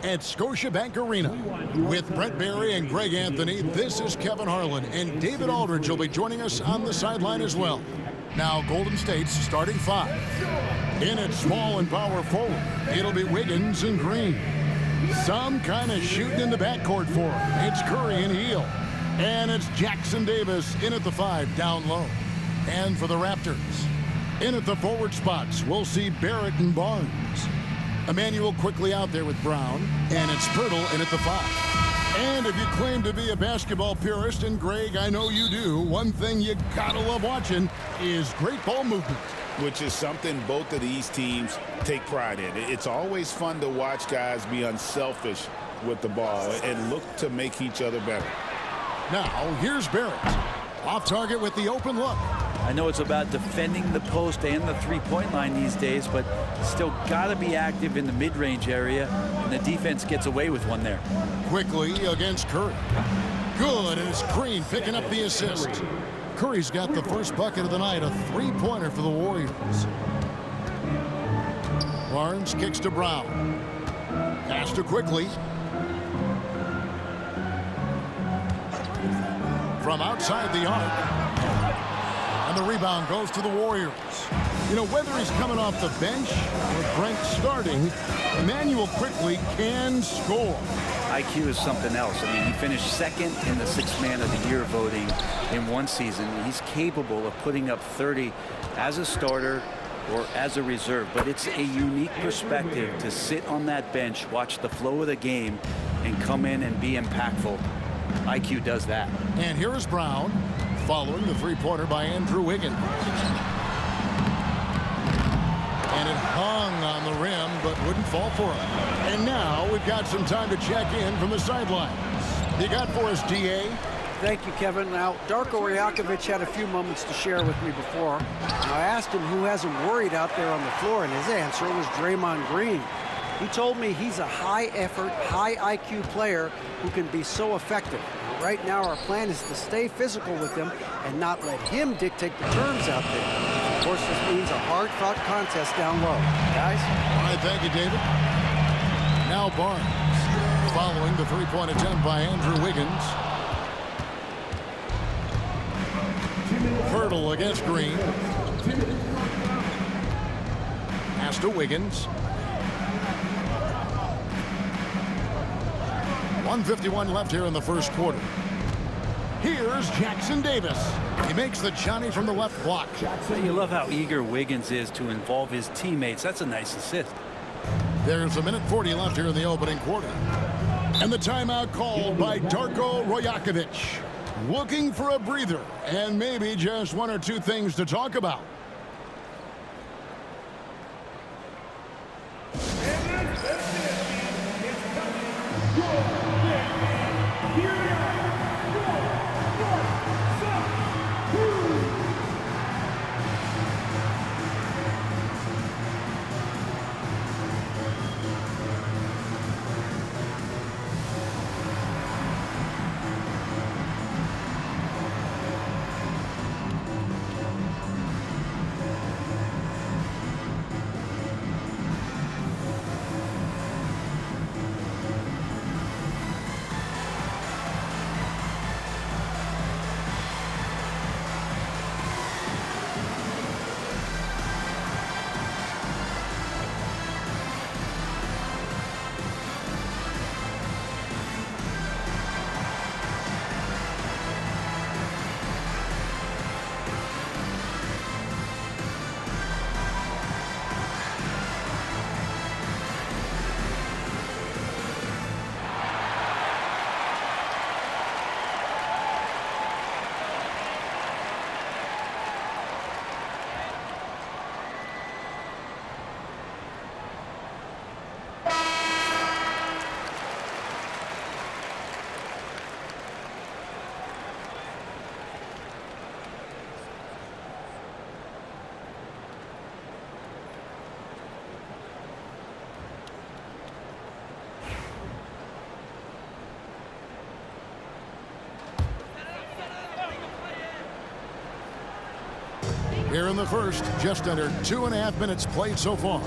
at Scotiabank Arena. With Brent Barry and Greg Anthony, this is Kevin Harlan, and David Aldridge will be joining us on the sideline as well. Now, Golden State's starting five. In at small and power forward, it'll be Wiggins and Green. Some kind of shooting in the backcourt for him. It's Curry and Heel. And it's Jackson Davis in at the 5 down low. And for the Raptors, in at the forward spots, we'll see Barrett and Barnes. Emmanuel quickly out there with Brown. And it's Pirtle in at the 5. And if you claim to be a basketball purist, and Greg, I know you do, one thing you gotta love watching is great ball movement. Which is something both of these teams take pride in. It's always fun to watch guys be unselfish with the ball and look to make each other better. Now, here's Barrett. Off target with the open look. I know it's about defending the post and the three-point line these days, but still got to be active in the mid-range area, and the defense gets away with one there. Quickly against Curry. Good, and it's Green picking up the assist. Curry's got the first bucket of the night, a three-pointer for the Warriors. Barnes kicks to Brown. Pass to Quickly. From outside the arc. And the rebound goes to the Warriors. You know, whether he's coming off the bench or Brent starting, Emmanuel Quickly can score. IQ is something else. I mean, he finished second in the Sixth Man of the Year voting in one season. He's capable of putting up 30 as a starter or as a reserve, but it's a unique perspective to sit on that bench, watch the flow of the game, and come in and be impactful. IQ does that. And here is Brown, following the three-pointer by Andrew Wiggins. And it hung on the rim, but wouldn't fall for him. And now we've got some time to check in from the sidelines. You got for us, DA? Thank you, Kevin. Now, Darko Rajakovic had a few moments to share with me before. I asked him who has him worried out there on the floor, and his answer was Draymond Green. He told me he's a high-effort, high-IQ player who can be so effective. Right now, our plan is to stay physical with him and not let him dictate the terms out there. Of course, this means a hard-fought contest down low. Guys? All right, thank you, David. Now Barnes, following the three-point attempt by Andrew Wiggins. Pirtle against Green. Pass to Wiggins. 1:51 left here in the first quarter. Here's Jackson Davis. He makes the Johnny from the left block. You love how eager Wiggins is to involve his teammates. That's a nice assist. There's 1:40 left here in the opening quarter. And the timeout called by Darko Rajakovic. Looking for a breather and maybe just one or two things to talk about. Here in the first, just under 2.5 minutes played so far.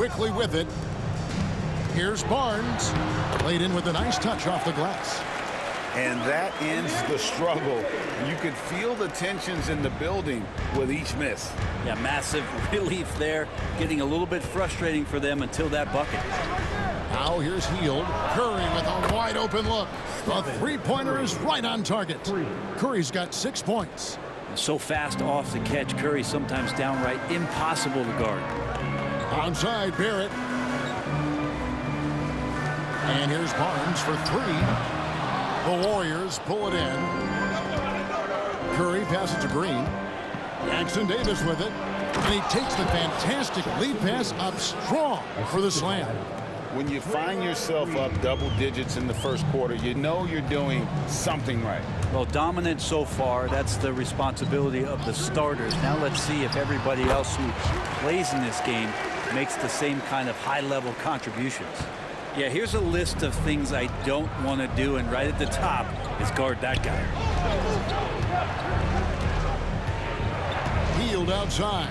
quickly with it. Here's Barnes. Played in with a nice touch off the glass. And that ends the struggle. You could feel the tensions in the building with each miss. Yeah, massive relief there. Getting a little bit frustrating for them until that bucket. Now here's Hield. Curry with a wide open look. The three-pointer is right on target. Curry's got 6 points. So fast off the catch, Curry sometimes downright impossible to guard. Onside, Barrett. And here's Barnes for 3. The Warriors pull it in. Curry passes to Green. Jackson Davis with it. And he takes the fantastic lead pass up strong for the slam. When you find yourself up double digits in the first quarter, you know you're doing something right. Well, dominant so far. That's the responsibility of the starters. Now let's see if everybody else who plays in this game makes the same kind of high-level contributions. Yeah, here's a list of things I don't want to do, and right at the top is guard that guy. Hield outside.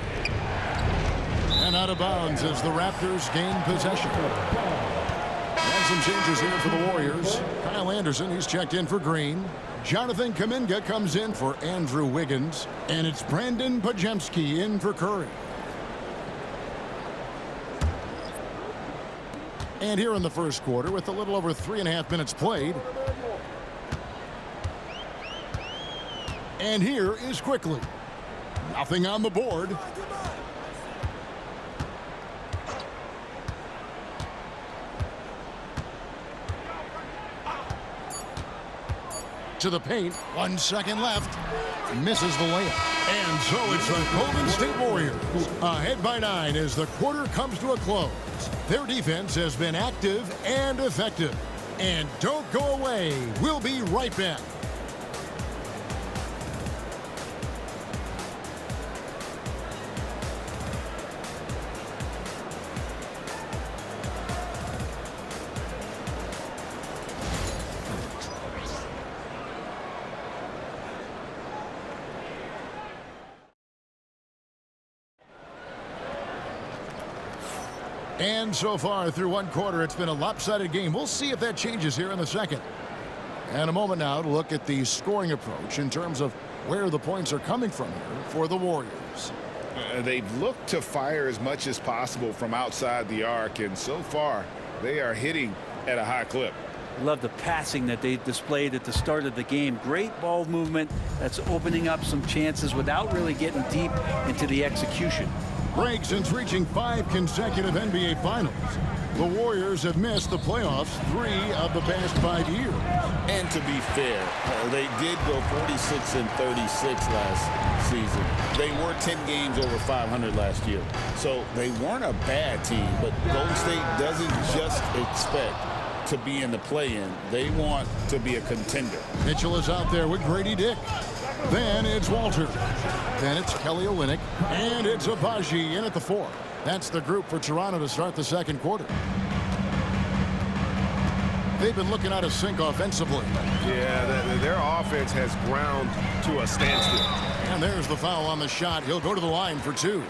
And out of bounds as the Raptors gain possession. And some changes here for the Warriors. Kyle Anderson, he's checked in for Green. Jonathan Kuminga comes in for Andrew Wiggins. And it's Brandon Pajemski in for Curry. And here in the first quarter, with a little over 3.5 minutes played. And here is Quickly. Nothing on the board. To the paint. 1 second left. Misses the layup. And so it's the Golden State Warriors ahead by 9 as the quarter comes to a close. Their defense has been active and effective. And don't go away. We'll be right back. And so far through one quarter, it's been a lopsided game. We'll see if that changes here in the second. And a moment now to look at the scoring approach in terms of where the points are coming from here for the Warriors. They've looked to fire as much as possible from outside the arc, and so far they are hitting at a high clip. I love the passing that they displayed at the start of the game. Great ball movement that's opening up some chances without really getting deep into the execution. Greg, since reaching 5 consecutive NBA Finals, the Warriors have missed the playoffs 3 of the past 5 years. And to be fair, they did go 46-36 last season. They were 10 games over 500 last year. So they weren't a bad team, but Golden State doesn't just expect to be in the play-in. They want to be a contender. Mitchell is out there with Grady Dick. Then it's Walter. Then it's Kelly Olynyk. And it's Abaji in at the 4. That's the group for Toronto to start the second quarter. They've been looking out of sync offensively. Yeah, their offense has ground to a standstill. And there's the foul on the shot. He'll go to the line for 2.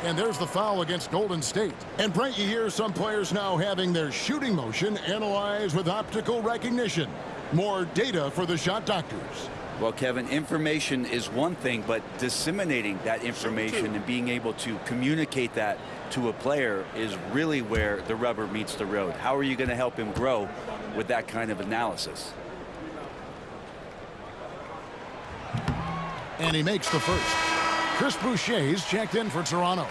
And there's the foul against Golden State. And Brent, you hear some players now having their shooting motion analyzed with optical recognition. More data for the shot doctors. Well, Kevin, information is one thing, but disseminating that information and being able to communicate that to a player is really where the rubber meets the road. How are you going to help him grow with that kind of analysis? And he makes the first. Chris Boucher's checked in for Toronto.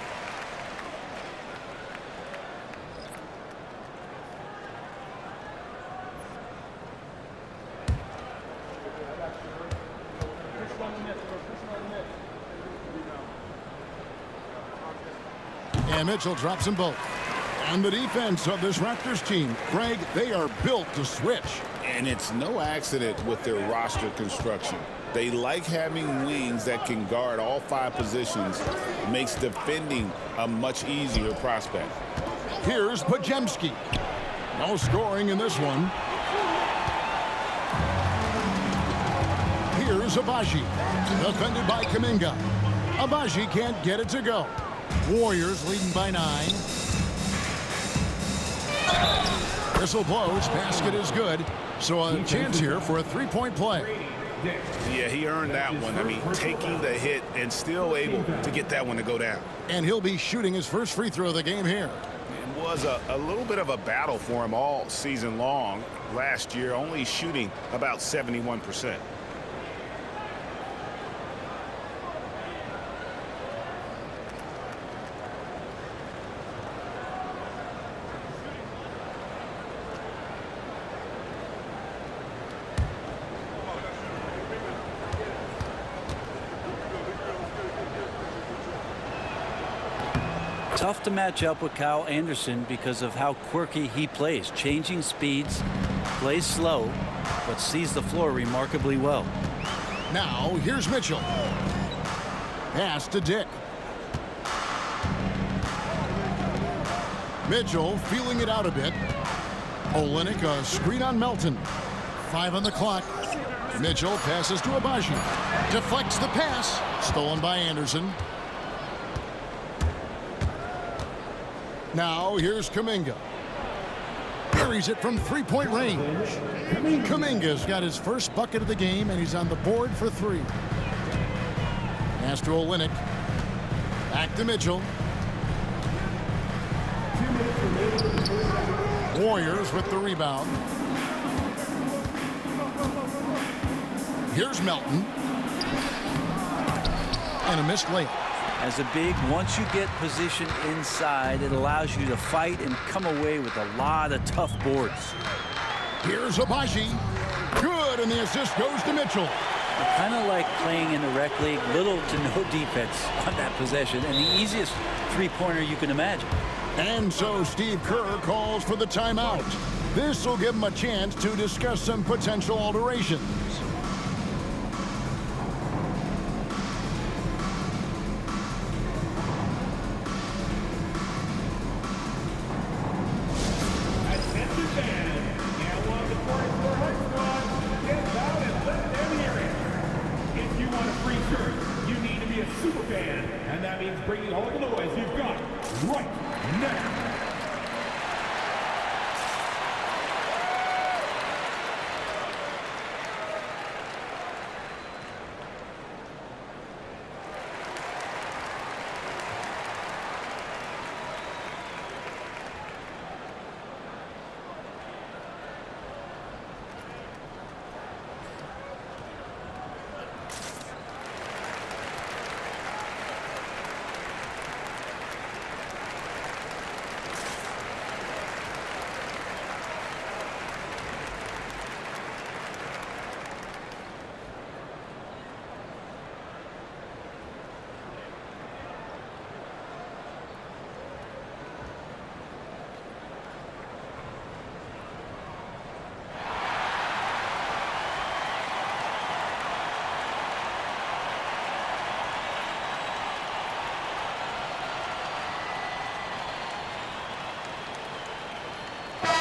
And Mitchell drops them both. And the defense of this Raptors team, Greg, they are built to switch. And it's no accident with their roster construction. They like having wings that can guard all 5 positions. It makes defending a much easier prospect. Here's Pajemski. No scoring in this one. Here's Abaji. Defended by Kuminga. Abaji can't get it to go. Warriors leading by 9. Whistle blows. Basket is good. So a chance here for a three-point play. Yeah, he earned that one. I mean, taking the hit and still able to get that one to go down. And he'll be shooting his first free throw of the game here. It was a little bit of a battle for him all season long. Last year, only shooting about 71%. Tough to match up with Kyle Anderson because of how quirky he plays. Changing speeds, plays slow, but sees the floor remarkably well. Now, here's Mitchell. Pass to Dick. Mitchell feeling it out a bit. Olynyk, a screen on Melton. 5 on the clock. Mitchell passes to Abaji. Deflects the pass. Stolen by Anderson. Now, here's Kuminga. Buries it from three-point range. Kuminga's got his first bucket of the game, and he's on the board for 3. Pass to Olynyk. Back to Mitchell. Warriors with the rebound. Here's Melton. And a missed layup. As a big, once you get position inside, it allows you to fight and come away with a lot of tough boards. Here's Abaji. Good, and the assist goes to Mitchell. Kind of like playing in the rec league, little to no defense on that possession, and the easiest three-pointer you can imagine. And so Steve Kerr calls for the timeout. This will give him a chance to discuss some potential alterations.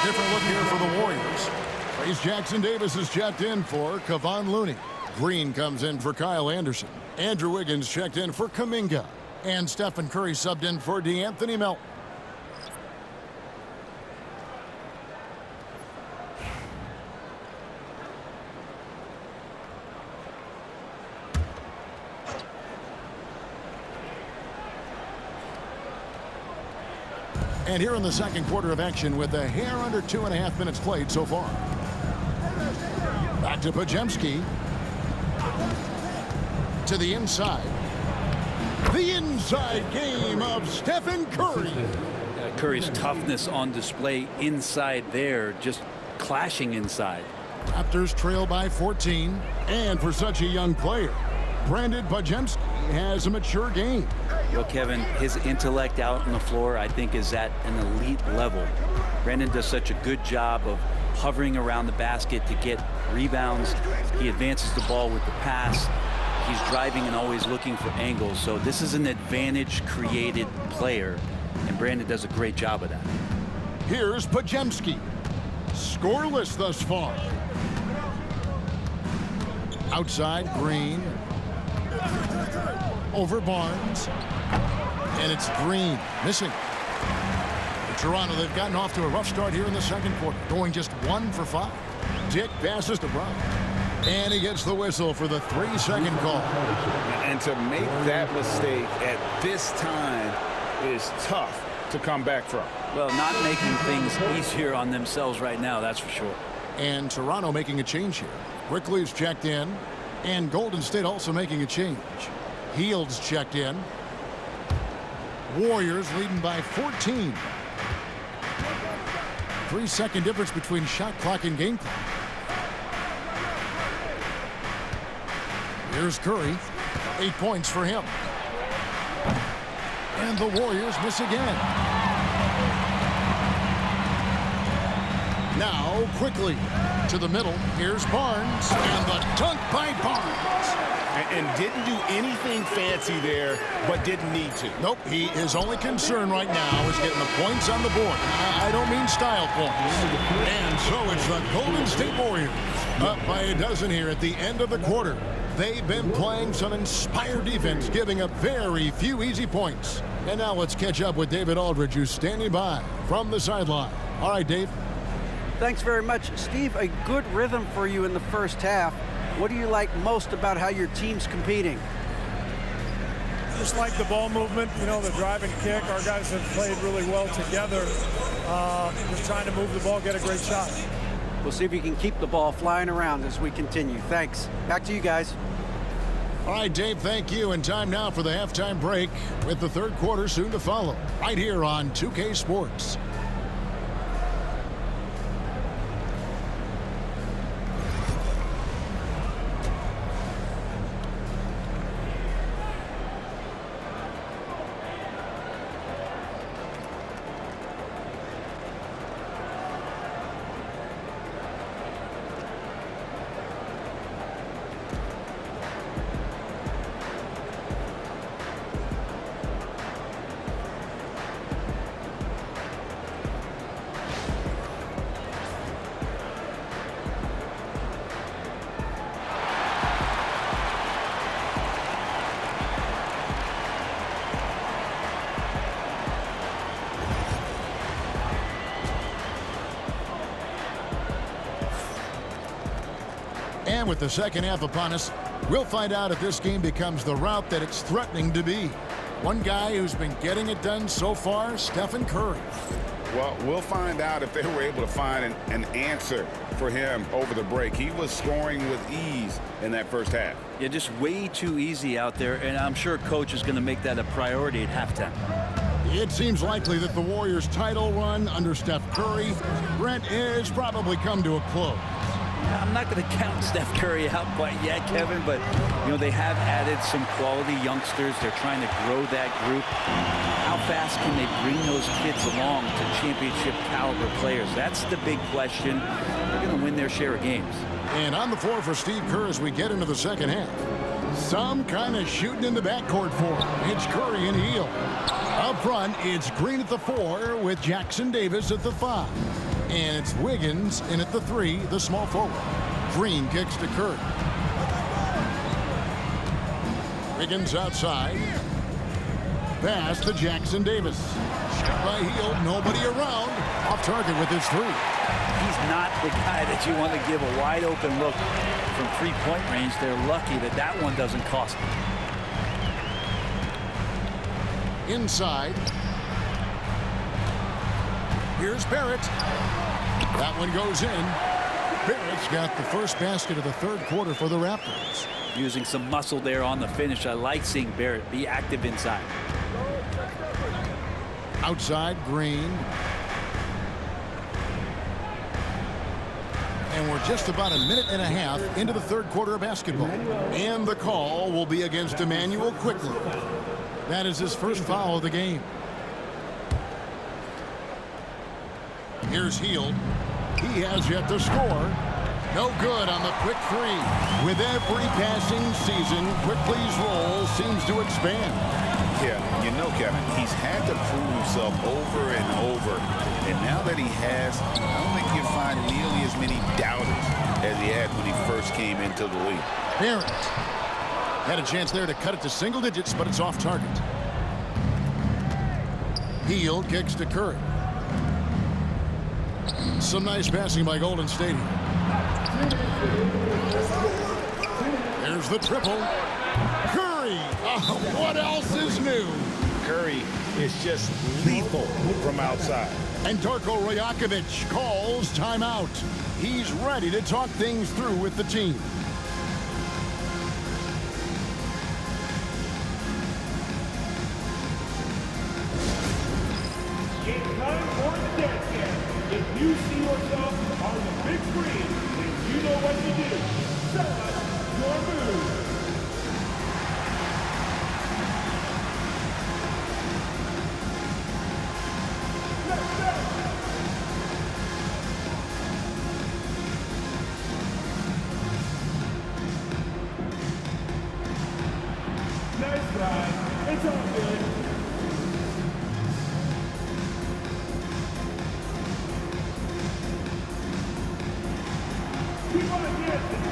Different look here for the Warriors. Trace Jackson Davis is checked in for Kevon Looney. Green comes in for Kyle Anderson. Andrew Wiggins checked in for Kuminga. And Stephen Curry subbed in for DeAnthony Melton. And here in the second quarter of action with a hair under 2.5 minutes played so far. Back to Podziemski. To the inside. The inside game of Stephen Curry. Curry's toughness on display inside there, just clashing inside. Raptors trail by 14. And for such a young player, Brandon Podziemski has a mature game. Well, Kevin, his intellect out on the floor, I think, is at an elite level. Brandon does such a good job of hovering around the basket to get rebounds. He advances the ball with the pass. He's driving and always looking for angles. So this is an advantage-created player, and Brandon does a great job of that. Here's Podziemski. Scoreless thus far. Outside, Green. Over Barnes. And it's Green missing. Toronto, they've gotten off to a rough start here in the second quarter, going just 1 for 5. Dick passes to Brown. And he gets the whistle for the 3-second call. And to make that mistake at this time is tough to come back from. Well, not making things easier on themselves right now, that's for sure. And Toronto making a change here. Quickly's checked in. And Golden State also making a change. Hield's checked in. Warriors leading by 14. 3-second difference between shot clock and game clock. Here's Curry. 8 points for him. And the Warriors miss again. Now quickly to the middle. Here's Barnes. And the dunk by Barnes. And didn't do anything fancy there, but didn't need to. Nope, his only concern right now is getting the points on the board. I don't mean style points. And so it's the Golden State Warriors up by a dozen here at the end of the quarter. They've been playing some inspired defense, giving up very few easy points. And now let's catch up with David Aldridge, who's standing by from the sideline. All right, Dave. Thanks very much. Steve, a good rhythm for you in the first half. What do you like most about how your team's competing? Just like the ball movement, you know, the drive and kick. Our guys have played really well together. Just trying to move the ball, get a great shot. We'll see if you can keep the ball flying around as we continue. Thanks. Back to you guys. All right, Dave, thank you. And time now for the halftime break with the third quarter soon to follow right here on 2K Sports. And with the second half upon us, we'll find out if this game becomes the route that it's threatening to be. One guy who's been getting it done so far, Stephen Curry. Well, we'll find out if they were able to find an answer for him over the break. He was scoring with ease in that first half. Yeah, just way too easy out there, and I'm sure coach is going to make that a priority at halftime. It seems likely that the Warriors' title run under Steph Curry, Brent, has probably come to a close. I'm not going to count Steph Curry out quite yet, Kevin, but, you know, they have added some quality youngsters. They're trying to grow that group. How fast can they bring those kids along to championship caliber players? That's the big question. They're going to win their share of games. And on the floor for Steve Kerr as we get into the second half. Some kind of shooting in the backcourt for him. It's Curry and Hield. Up front, it's Green at the 4 with Jackson Davis at the 5. And it's Wiggins in at the 3, the small forward. Green kicks to Curry. Wiggins outside. Pass to Jackson Davis. Shot by Hield, nobody around. Off target with his 3. He's not the guy that you want to give a wide open look from three-point range. They're lucky that that one doesn't cost them. Inside. Here's Barrett. That one goes in. Barrett's got the first basket of the third quarter for the Raptors. Using some muscle there on the finish. I like seeing Barrett be active inside. Outside, Green. And we're just about a minute and a half into the third quarter of basketball. And the call will be against Emmanuel Quickly. That is his first foul of the game. Here's Hield. He has yet to score. No good on the quick 3. With every passing season, Quickly's role seems to expand. Yeah, you know, Kevin, he's had to prove himself over and over. And now that he has, I don't think you'll find nearly as many doubters as he had when he first came into the league. Barrett had a chance there to cut it to single digits, but it's off target. Hield kicks to Curry. Some nice passing by Golden State. There's the triple. Curry! Oh, what else is new? Curry is just lethal from outside. And Darko Rajakovic calls timeout. He's ready to talk things through with the team. It's time for the dance game. If you see yourself on the big screen, then you know what to do. Show us your move. Let's go. Nice try. It's all good. Keep on dancing.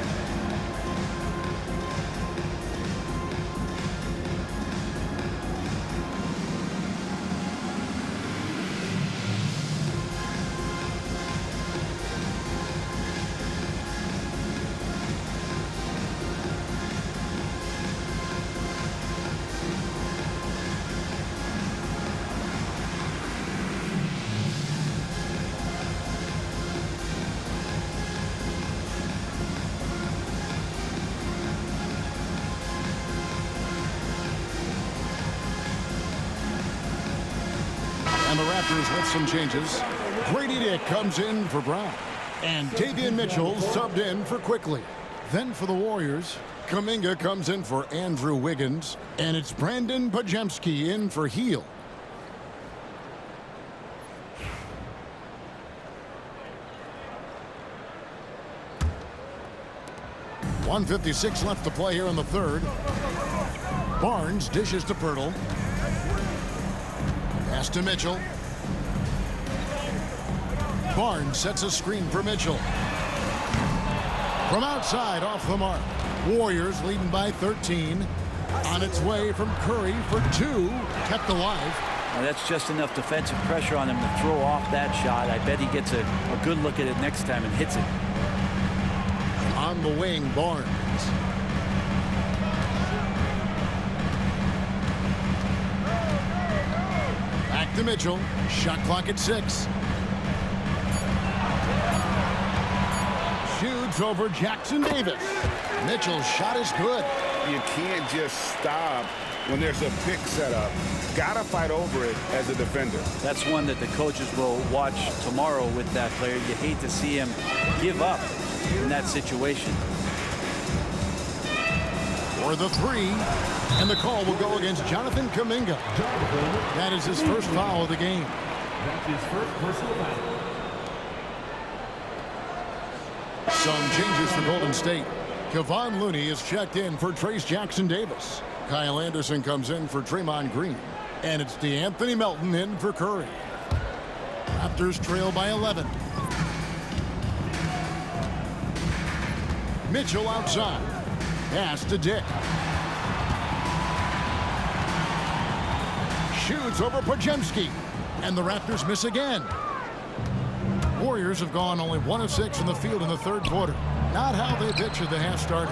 And the Raptors with some changes. Grady Dick comes in for Brown. And Davion Mitchell subbed in for Quickly. Then for the Warriors, Kuminga comes in for Andrew Wiggins. And it's Brandon Pajemski in for Heel. .156 left to play here in the third. Barnes dishes to Pirtle. Pass to Mitchell. Barnes sets a screen for Mitchell. From outside, off the mark. Warriors leading by 13. On its way from Curry for 2. Kept alive. Well, that's just enough defensive pressure on him to throw off that shot. I bet he gets a good look at it next time and hits it. On the wing, Barnes. Back to Mitchell. Shot clock at 6. Shoots over Jackson Davis. Mitchell's shot is good. You can't just stop when there's a pick set up. Gotta fight over it as a defender. That's one that the coaches will watch tomorrow with that player. You hate to see him give up in that situation. For the 3, and the call will go against Jonathan Kuminga. That is his first foul of the game. That's his first personal foul. Some changes for Golden State. Kevon Looney is checked in for Trace Jackson Davis. Kyle Anderson comes in for Draymond Green. And it's DeAnthony Melton in for Curry. Raptors trail by 11. Mitchell outside. Pass to Dick. Shoots over Pajemski. And the Raptors miss again. Warriors have gone only 1 of 6 from the field in the third quarter. Not how they pictured the half started.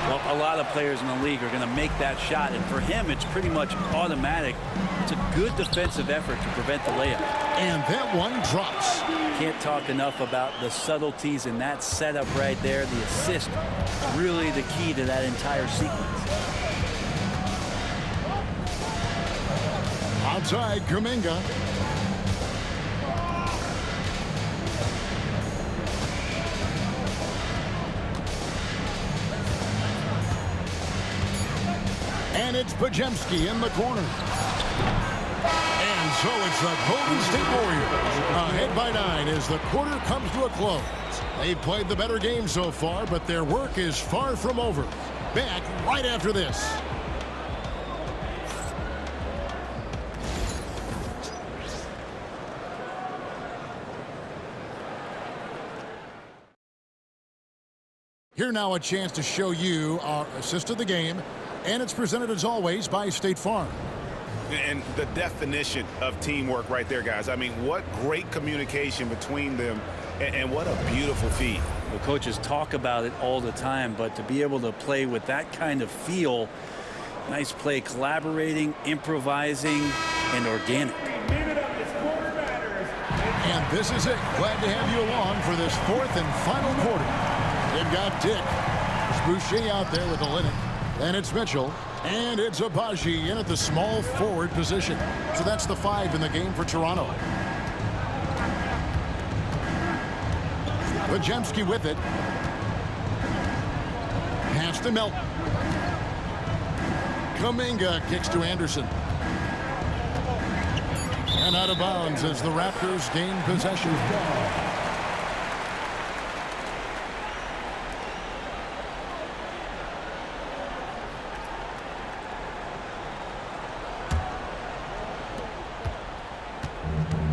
Well, a lot of players in the league are going to make that shot, and for him, it's pretty much automatic. It's a good defensive effort to prevent the layup. And that one drops. Can't talk enough about the subtleties in that setup right there. The assist, really the key to that entire sequence. Outside, Kuminga. And it's Pajemski in the corner. And so it's the Golden State Warriors ahead by 9 as the quarter comes to a close. They've played the better game so far, but their work is far from over. Back right after this. Here now a chance to show you our assist of the game. And it's presented as always by State Farm. And the definition of teamwork right there, guys. I mean, what great communication between them, and what a beautiful feat. The coaches talk about it all the time, but to be able to play with that kind of feel, nice play, collaborating, improvising, and organic. And this is it. Glad to have you along for this fourth and final quarter. They've got Dick. It's Boucher out there with Olynyk. And it's Mitchell. And it's Abaji in at the small forward position. So that's the 5 in the game for Toronto. Wojemski with it. Pass to Melton. Kuminga kicks to Anderson. And out of bounds as the Raptors gain possession.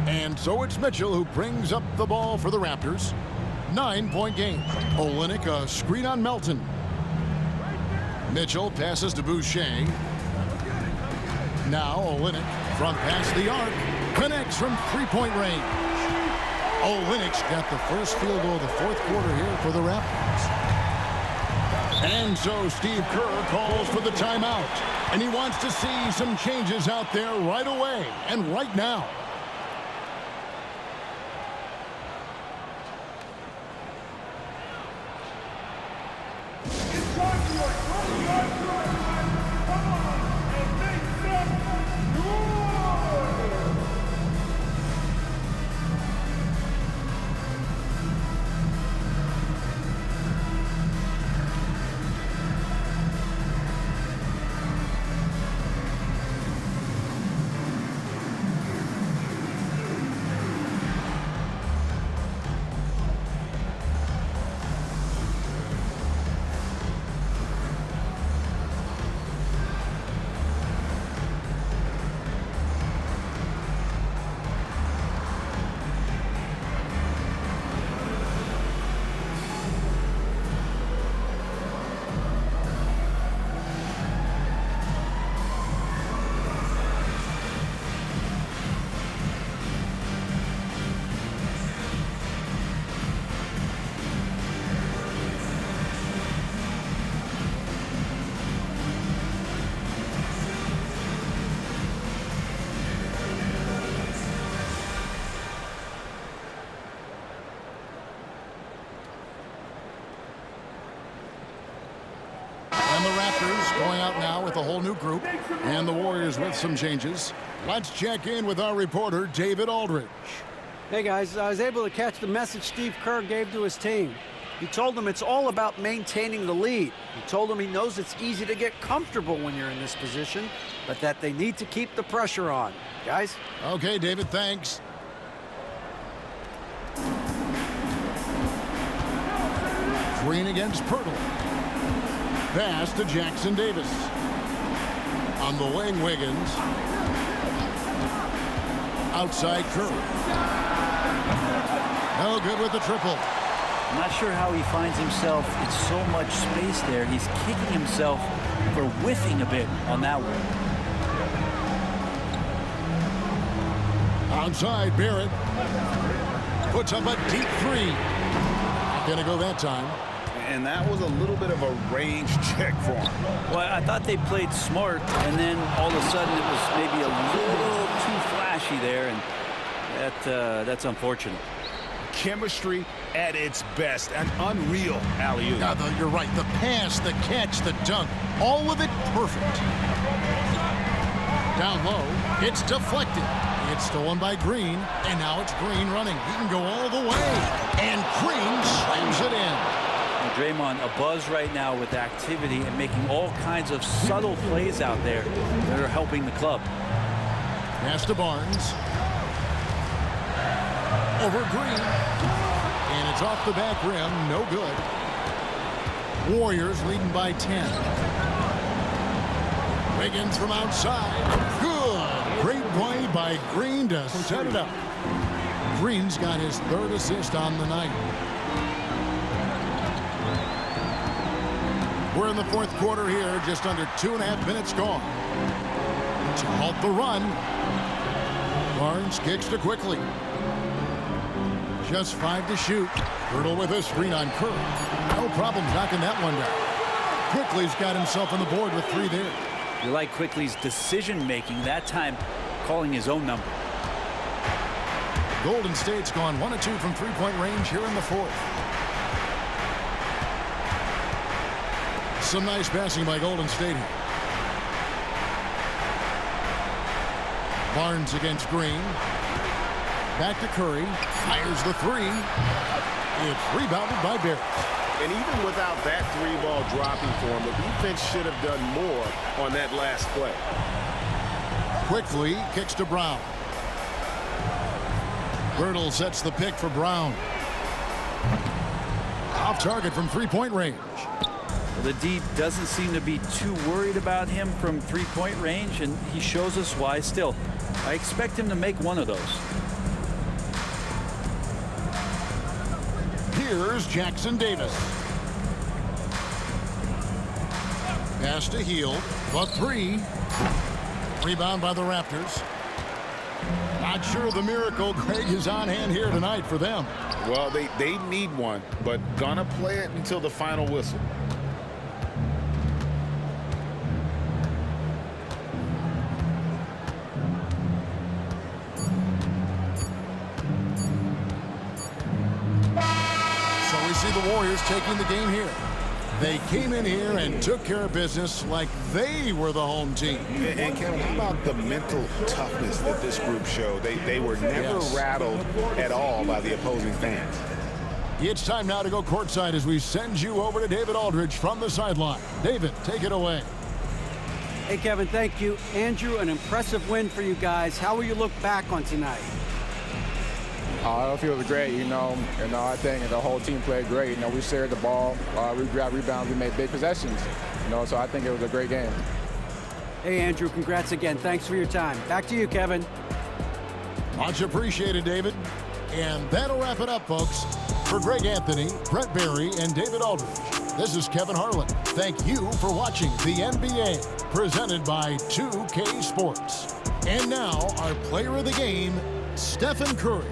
And so it's Mitchell who brings up the ball for the Raptors. 9-point game. Olynyk a screen on Melton. Mitchell passes to Boucher. Now Olynyk from past the arc. Connects from three-point range. Olynyk's got the first field goal of the fourth quarter here for the Raptors. And so Steve Kerr calls for the timeout. And he wants to see some changes out there right away and right now. And the Raptors going out now with a whole new group. And the Warriors with some changes. Let's check in with our reporter, David Aldridge. Hey, guys, I was able to catch the message Steve Kerr gave to his team. He told them it's all about maintaining the lead. He told them he knows it's easy to get comfortable when you're in this position, but that they need to keep the pressure on. Guys? Okay, David, thanks. Green against Pirtle. Pass to Jackson Davis. On the wing, Wiggins. Outside Curry. No good with the triple. I'm not sure how he finds himself in so much space there. He's kicking himself for whiffing a bit on that one. Outside, Barrett. Puts up a deep three. Gonna go that time. And that was a little bit of a range check for him. Well, I thought they played smart, and then all of a sudden it was maybe a little too flashy there, and that's unfortunate. Chemistry at its best. An unreal alley-oop. Yeah, you're right. The pass, the catch, the dunk, all of it perfect. Down low, it's deflected. It's stolen by Green, and now it's Green running. He can go all the way, and Green slams it in. Draymond, a buzz right now with activity and making all kinds of subtle plays out there that are helping the club. Pass to Barnes. Over Green. And it's off the back rim. No good. Warriors leading by 10. Wiggins from outside. Good. Great play by Green to set it up. Green's got his third assist on the night. We're in the fourth quarter here, just under 2.5 minutes gone. to halt the run. Barnes kicks to Quickly. Just 5 to shoot. Hurdle with a screen on Curry. No problem knocking that one down. Quickly's got himself on the board with 3 there. You like Quickly's decision-making, that time calling his own number. Golden State's gone 1 of 2 from three-point range here in the 4th. Some nice passing by Golden State here. Barnes against Green. Back to Curry. Fires the 3. It's rebounded by Barrett. And even without that 3-ball dropping for him, the defense should have done more on that last play. Quickly kicks to Brown. Birtle sets the pick for Brown. Off target from three-point range. Well, the D doesn't seem to be too worried about him from three-point range, and he shows us why still. I expect him to make one of those. Here's Jackson Davis. Pass to Hield. The 3. Rebound by the Raptors. Not sure the miracle, Greg, is on hand here tonight for them. Well, they need one, but gonna play it until the final whistle. So we see the Warriors taking the game here. They came in here and took care of business like they were the home team. And Kevin, how about the mental toughness that this group showed? They were never rattled at all by the opposing fans. It's time now to go courtside as we send you over to David Aldridge from the sideline. David, take it away. Hey, Kevin, thank you. Andrew, an impressive win for you guys. How will you look back on tonight? I feel it was great, I think the whole team played great. We shared the ball, we grabbed rebounds, we made big possessions, so I think it was a great game. Hey, Andrew, congrats again. Thanks for your time. Back to you, Kevin. Much appreciated, David. And that'll wrap it up, folks. For Greg Anthony, Brett Barry, and David Aldridge, this is Kevin Harlan. Thank you for watching the NBA, presented by 2K Sports. And now, our player of the game, Stephen Curry.